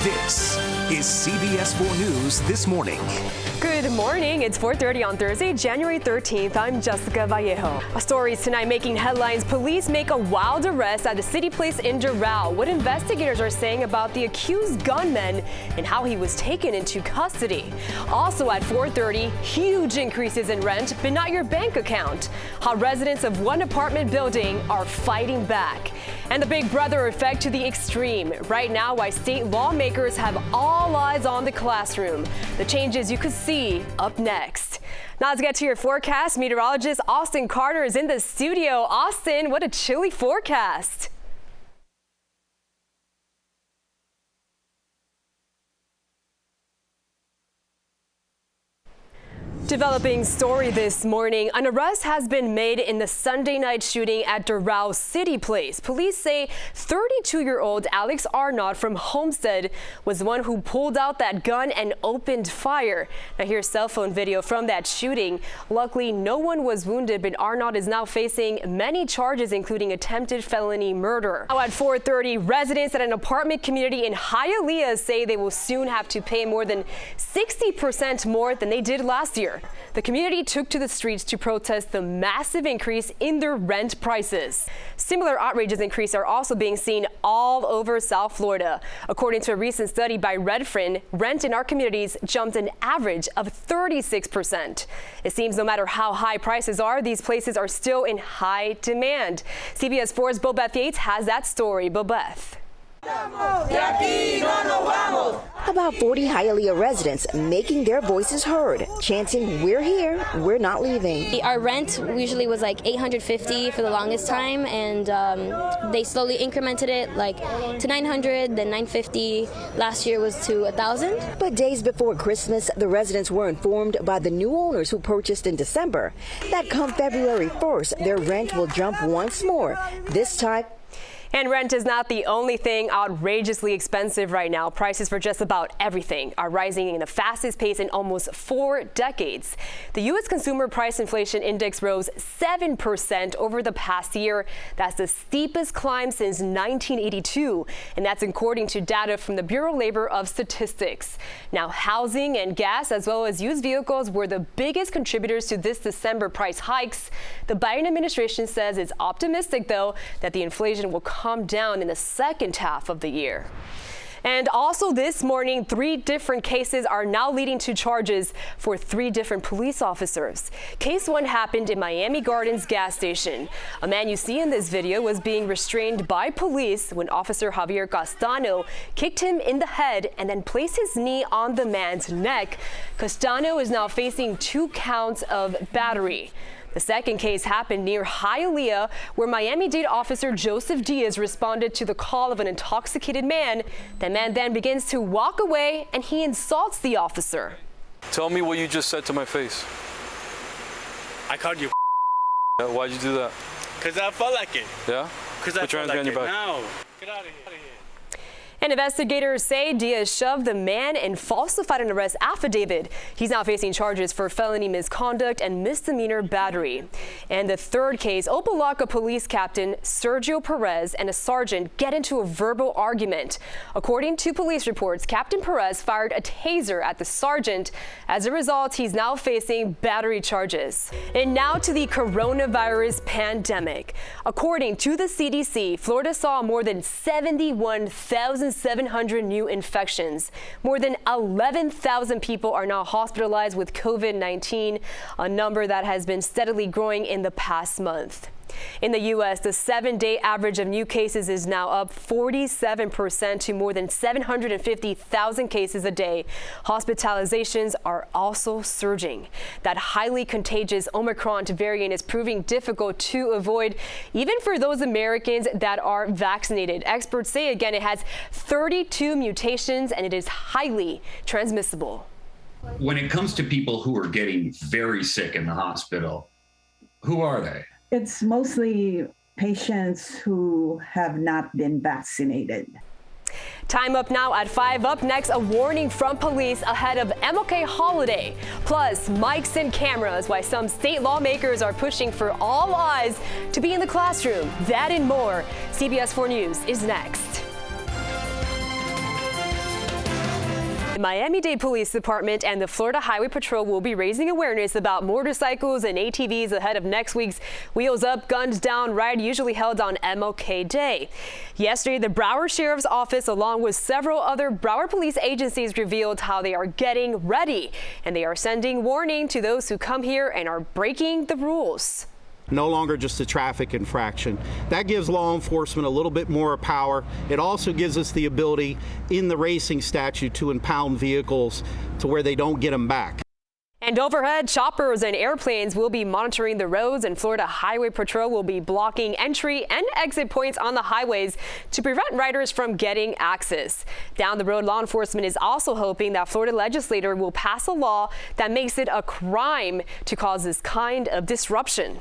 This is CBS 4 News This Morning. Good morning. It's 4:30 on Thursday, January 13th. I'm Jessica Vallejo. Our stories tonight making headlines. Police make a wild arrest at the city place in Doral. What investigators are saying about the accused gunman and how he was taken into custody. Also at 4:30, huge increases in rent, but not your bank account. How residents of one apartment building are fighting back. And the Big Brother effect to the extreme. Right now, why state lawmakers have all eyes on the classroom. The changes you could see up next. Now let's get to your forecast. Meteorologist Austin Carter is in the studio. Austin, what a chilly forecast. Developing story this morning. An arrest has been made in the Sunday night shooting at Doral City Place. Police say 32-year-old Alex Arnott from Homestead was the one who pulled out that gun and opened fire. Now here's cell phone video from that shooting. Luckily, no one was wounded, but Arnott is now facing many charges, including attempted felony murder. Now at 4:30, residents at an apartment community in Hialeah say they will soon have to pay more than 60% more than they did last year. The community took to the streets to protest the massive increase in their rent prices. Similar outrageous increases are also being seen all over South Florida. According to a recent study by Redfin, rent in our communities jumped an average of 36%. It seems no matter how high prices are, these places are still in high demand. CBS 4's Bobeth Yates has that story. Bobeth. About 40 Hialeah residents making their voices heard, chanting, "We're here, we're not leaving." Our rent usually was like $850 for the longest time, and they slowly incremented it like to $900, then $950. Last year was to $1,000. But days before Christmas, the residents were informed by the new owners who purchased in December that come February 1st, their rent will jump once more, this time. And rent is not the only thing outrageously expensive right now. Prices for just about everything are rising in the fastest pace in almost 4 decades. The U.S. Consumer Price Inflation Index rose 7% over the past year. That's the steepest climb since 1982. And that's according to data from the Bureau of Labor of Statistics. Now, housing and gas, as well as used vehicles, were the biggest contributors to this December price hikes. The Biden administration says it's optimistic, though, that the inflation will calm down in the second half of the year. And also this morning, 3 different cases are now leading to charges for 3 different police officers. Case 1 happened in Miami Gardens gas station. A man you see in this video was being restrained by police when Officer Javier Castano kicked him in the head and then placed his knee on the man's neck. Castano is now facing 2 counts of battery. The second case happened near Hialeah, where Miami-Dade officer Joseph Diaz responded to the call of an intoxicated man. The man then begins to walk away and he insults the officer. Tell me what you just said to my face. I called you. Why'd you do that? Because I felt like it. Yeah? Because I Put your felt hands like behind it. your back. No. Get out of here. And investigators say Diaz shoved the man and falsified an arrest affidavit. He's now facing charges for felony misconduct and misdemeanor battery. And the third case, Opa-locka police captain Sergio Perez and a sergeant get into a verbal argument. According to police reports, Captain Perez fired a taser at the sergeant. As a result, he's now facing battery charges. And now to the coronavirus pandemic. According to the CDC, Florida saw more than 71,700 new infections. More than 11,000 people are now hospitalized with COVID-19, a number that has been steadily growing in the past month. In the U.S., the 7-day average of new cases is now up 47% to more than 750,000 cases a day. Hospitalizations are also surging. That highly contagious Omicron variant is proving difficult to avoid, even for those Americans that are vaccinated. Experts say, again, it has 32 mutations and it is highly transmissible. When it comes to people who are getting very sick in the hospital, who are they? It's mostly patients who have not been vaccinated. Time up now at 5. Up next, a warning from police ahead of MLK holiday. Plus, mics and cameras, why some state lawmakers are pushing for all eyes to be in the classroom. That and more. CBS 4 News is next. The Miami-Dade Police Department and the Florida Highway Patrol will be raising awareness about motorcycles and ATVs ahead of next week's Wheels Up, Guns Down ride, usually held on MLK Day. Yesterday, the Broward Sheriff's Office, along with several other Broward police agencies, revealed how they are getting ready, and they are sending warning to those who come here and are breaking the rules. No longer just a traffic infraction. That gives law enforcement a little bit more power. It also gives us the ability in the racing statute to impound vehicles to where they don't get them back. And overhead, choppers and airplanes will be monitoring the roads, and Florida Highway Patrol will be blocking entry and exit points on the highways to prevent riders from getting access. Down the road, law enforcement is also hoping that Florida legislator will pass a law that makes it a crime to cause this kind of disruption.